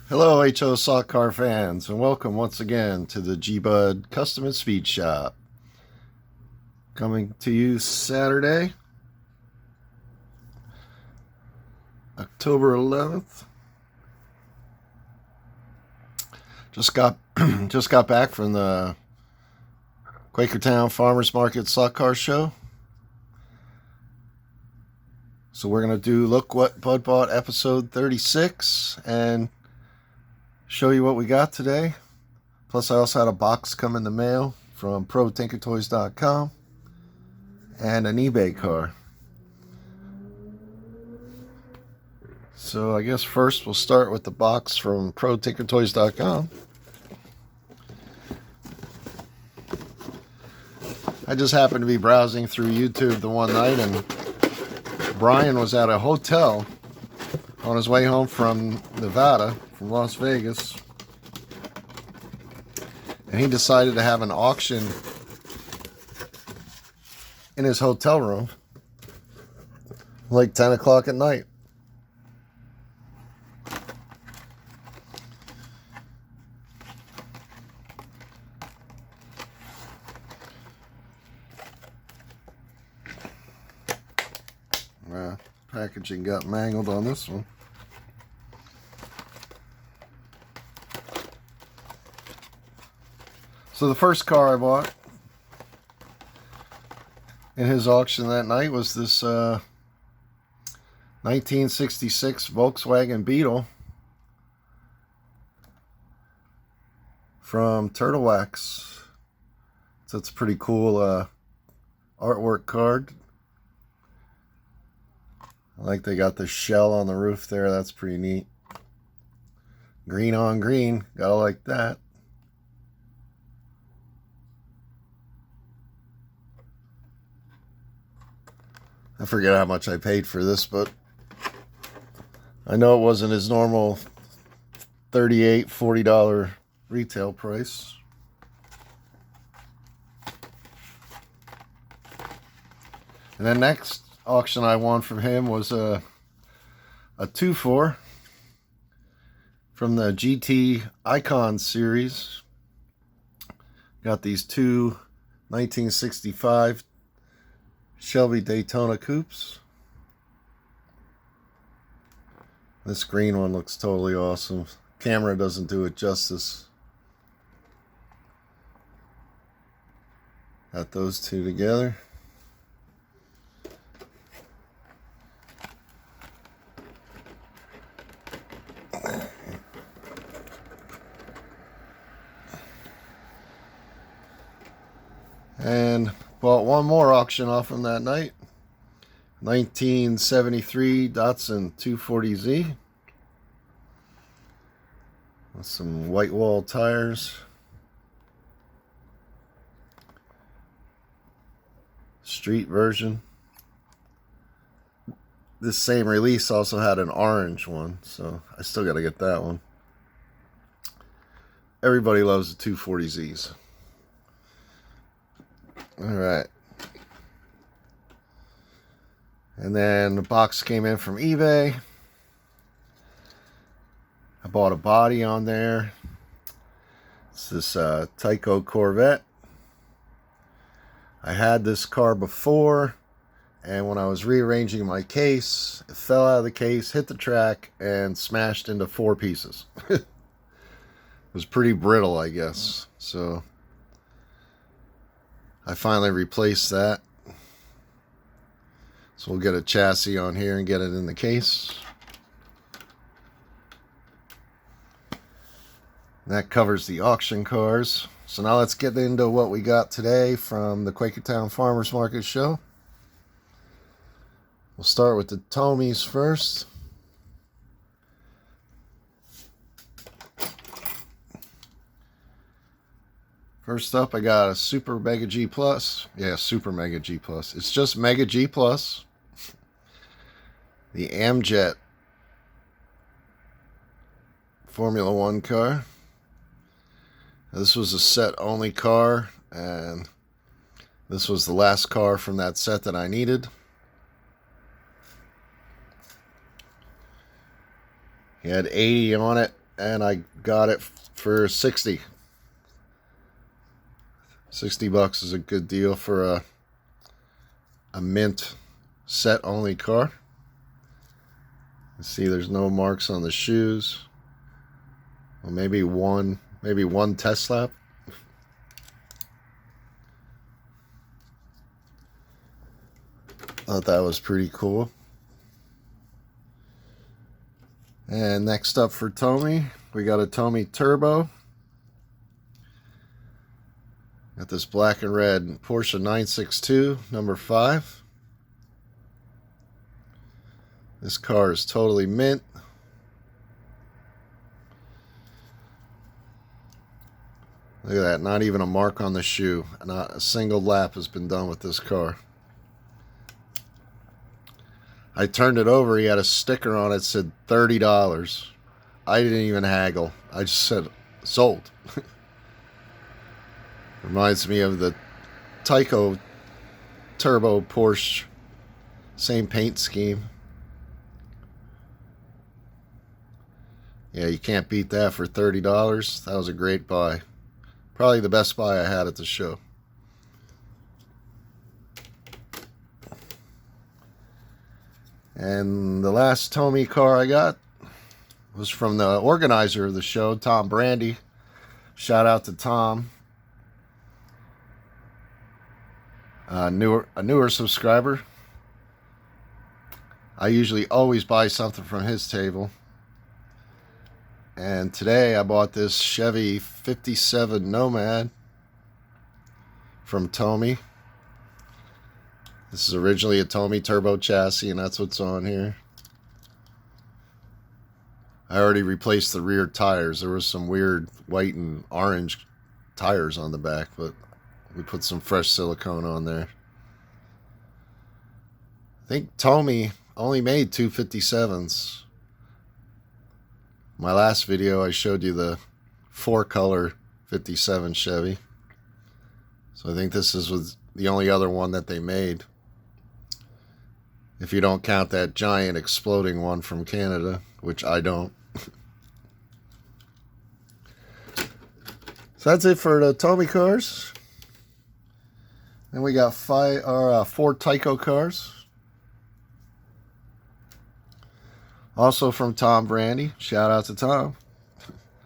Hello, HO Stock Car fans, and welcome once again to the GBud Custom and Speed Shop. Coming to you Saturday, October 11th. Just got back from the Quakertown Farmers Market Stock Car Show. So we're going to do Look What Bud Bought episode 36 and show you what we got today. Plus I also had a box come in the mail from ProTinkerToys.com and an eBay car. So I guess first we'll start with the box from ProTinkerToys.com. I just happened to be browsing through YouTube the one night, and Brian was at a hotel on his way home from Nevada, from Las Vegas, and he decided to have an auction in his hotel room like 10 o'clock at night. Packaging got mangled on this one. So the first car I bought in his auction that night was this 1966 Volkswagen Beetle from Turtle Wax. So it's a pretty cool artwork card. I like they got the shell on the roof there. That's pretty neat. Green on green. Gotta like that. I forget how much I paid for this, but I know it wasn't his normal $38, $40 retail price. And then next auction I won from him was a 2-4 from the GT Icon series. Got these two 1965 Shelby Daytona coupes. This green one looks totally awesome. Camera doesn't do it justice. Got those two together. And bought one more auction off him that night. 1973 Datsun 240Z. With some white wall tires. Street version. This same release also had an orange one, so I still got to get that one. Everybody loves the 240Zs. Alright. And then the box came in from eBay. I bought a body on there. It's this Tyco Corvette. I had this car before, and when I was rearranging my case, it fell out of the case, hit the track, and smashed into 4 pieces. It was pretty brittle, I guess. So I finally replaced that. So we'll get a chassis on here and get it in the case. That covers the auction cars. So now let's get into what we got today from the Quakertown Farmers Market Show. We'll start with the Tomies first. First up, I got a Super Mega G Plus. Yeah, Super Mega G Plus. It's just Mega G Plus. The Amjet Formula One car. This was a set-only car, and this was the last car from that set that I needed. He had 80 on it, and I got it for 60. 60 bucks is a good deal for a mint set only car. You see there's no marks on the shoes. Well, maybe one test lap. Thought that was pretty cool. And next up for Tommy, we got a Tommy Turbo. Got this black and red Porsche 962, number 5. This car is totally mint. Look at that, not even a mark on the shoe. Not a single lap has been done with this car. I turned it over, he had a sticker on it that said $30. I didn't even haggle. I just said, sold. Reminds me of the Tyco Turbo Porsche. Same paint scheme. Yeah, you can't beat that for $30. That was a great buy. Probably the best buy I had at the show. And the last Tommy car I got was from the organizer of the show, Tom Brandy. Shout out to Tom. A newer subscriber. I usually always buy something from his table. And today I bought this Chevy 57 Nomad from Tommy. This is originally a Tommy Turbo chassis, and that's what's on here. I already replaced the rear tires. There was some weird white and orange tires on the back, but we put some fresh silicone on there. I think Tommy only made 257s. My last video I showed you the 4-color 57 Chevy. So I think this was the only other one that they made. If you don't count that giant exploding one from Canada, which I don't. So that's it for the Tommy cars. Then we got 4 Tyco cars. Also from Tom Brandy. Shout out to Tom.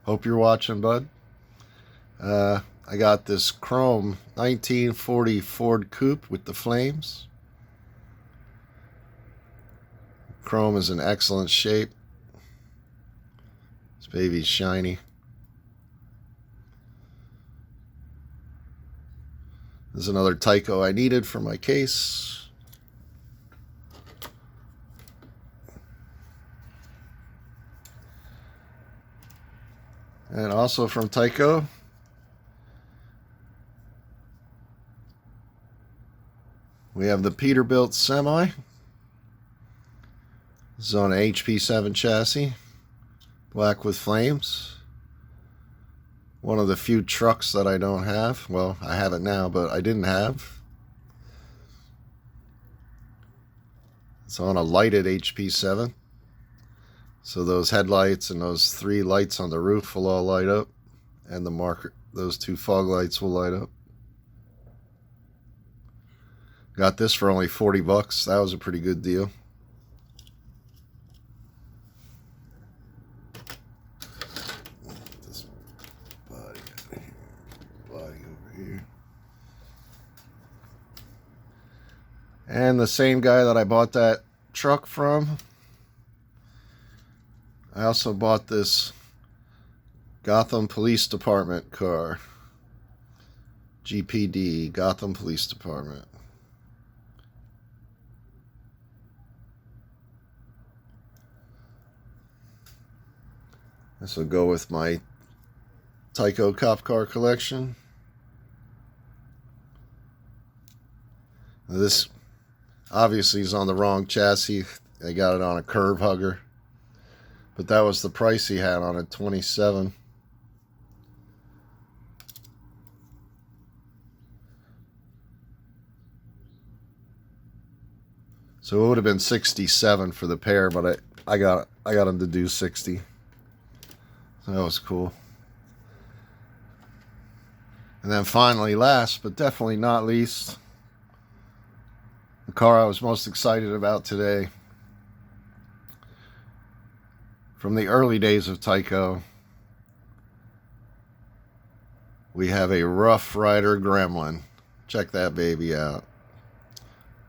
Hope you're watching, bud. I got this chrome 1940 Ford Coupe with the flames. Chrome is in excellent shape. This baby's shiny. There's another Tyco I needed for my case. And also from Tyco, we have the Peterbilt Semi. This is on an HP7 chassis, black with flames. One of the few trucks that I don't have. Well, I have it now, but I didn't have. It's on a lighted HP7. So those headlights and those 3 lights on the roof will all light up. And the marker, those 2 fog lights will light up. Got this for only 40 bucks. That was a pretty good deal. This body out here. Body over here. And the same guy that I bought that truck from, I also bought this Gotham Police Department car. GPD, Gotham Police Department. This will go with my Tyco cop car collection. This obviously is on the wrong chassis. They got it on a curve hugger. But that was the price he had on it, $27. So it would have been $67 for the pair, but I got him to do $60. That was cool. And then finally, last but definitely not least, the car I was most excited about today. From the early days of Tyco, we have a Rough Rider Gremlin. Check that baby out.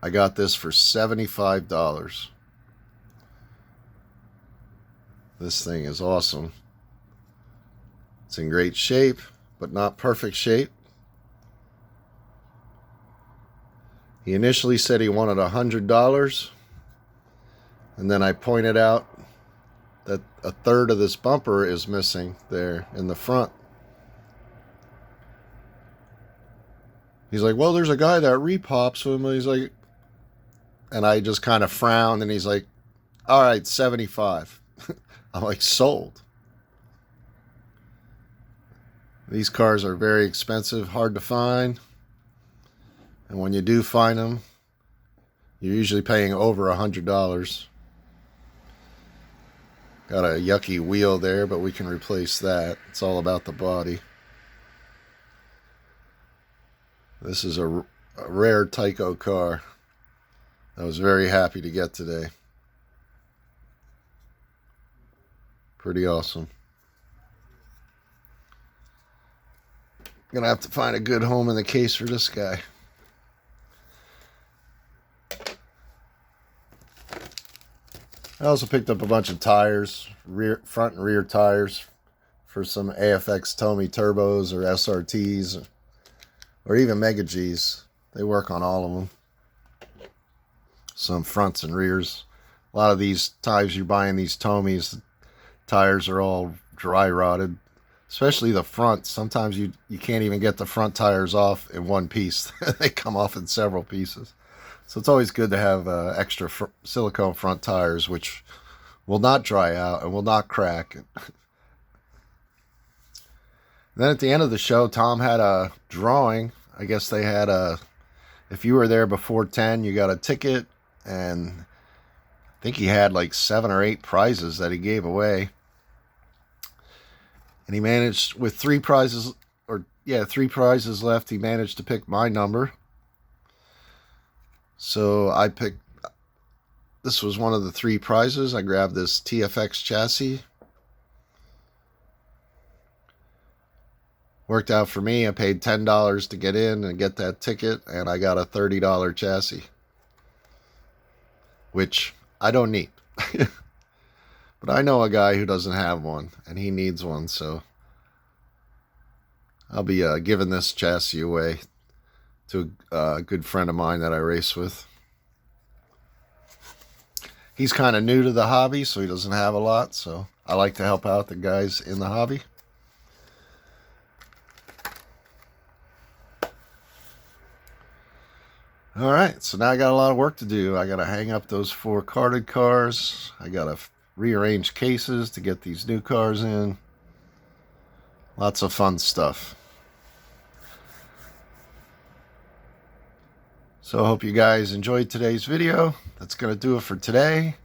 I got this for $75. This thing is awesome. It's in great shape, but not perfect shape. He initially said he wanted $100, and then I pointed out that a third of this bumper is missing there in the front. He's like, well, there's a guy that repops him. He's like, and I just kind of frowned, and he's like, all right, 75. I'm like, sold. These cars are very expensive, hard to find. And when you do find them, you're usually paying over $100. Got a yucky wheel there, but we can replace that. It's all about the body. This is a rare Tyco car I was very happy to get today. Pretty awesome. Gonna have to find a good home in the case for this guy. I also picked up a bunch of tires, front and rear tires, for some AFX Tomy turbos or SRTs or even Mega Gs. They work on all of them. Some fronts and rears. A lot of these times you're buying these Tomys, the tires are all dry rotted, especially the front. Sometimes you can't even get the front tires off in one piece. They come off in several pieces. So it's always good to have extra silicone front tires, which will not dry out and will not crack. Then at the end of the show, Tom had a drawing. I guess they had if you were there before 10, you got a ticket. And I think he had like 7 or 8 prizes that he gave away. And he managed, with 3 prizes left, he managed to pick my number. So I picked, this was one of the 3 prizes. I grabbed this TFX chassis. Worked out for me. I paid $10 to get in and get that ticket, and I got a $30 chassis, which I don't need. But I know a guy who doesn't have one, and he needs one, so I'll be giving this chassis away to a good friend of mine that I race with. He's kind of new to the hobby, so he doesn't have a lot, so I like to help out the guys in the hobby. All right, so now I got a lot of work to do. I got to hang up those 4 carded cars. I got to rearrange cases to get these new cars in. Lots of fun stuff. So I hope you guys enjoyed today's video. That's going to do it for today.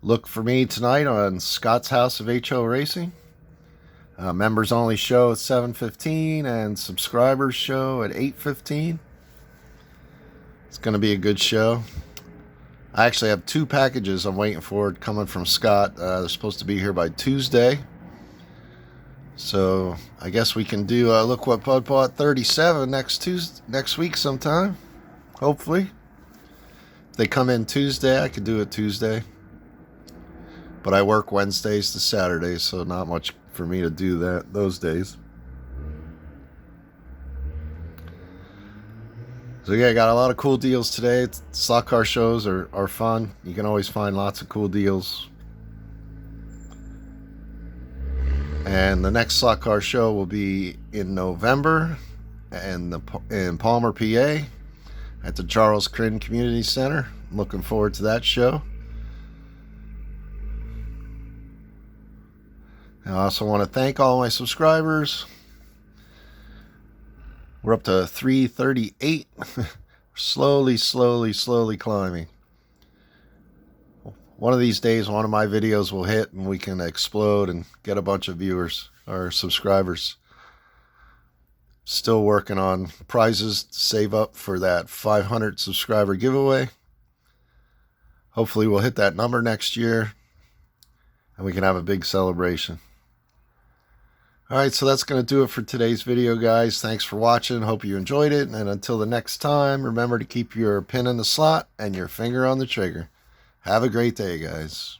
Look for me tonight on Scott's House of HO Racing. Members only show at 7:15 and subscribers show at 8:15. It's going to be a good show. I actually have 2 packages I'm waiting for coming from Scott. They're supposed to be here by Tuesday. So I guess we can do Look What Bud Bought 37 next week sometime. Hopefully. If they come in Tuesday, I could do it Tuesday. But I work Wednesdays to Saturdays, so not much for me to do that those days. So yeah, I got a lot of cool deals today. Slot car shows are fun. You can always find lots of cool deals. And the next slot car show will be in November in Palmer, PA at the Charles Crin Community Center. I'm looking forward to that show. I also want to thank all my subscribers. We're up to 338. Slowly climbing. one of these days, one of my videos will hit and we can explode and get a bunch of viewers or subscribers. Still working on prizes to save up for that 500 subscriber giveaway. Hopefully we'll hit that number next year and we can have a big celebration. Alright, so that's going to do it for today's video, guys. Thanks for watching. Hope you enjoyed it. And until the next time, remember to keep your pin in the slot and your finger on the trigger. Have a great day, guys.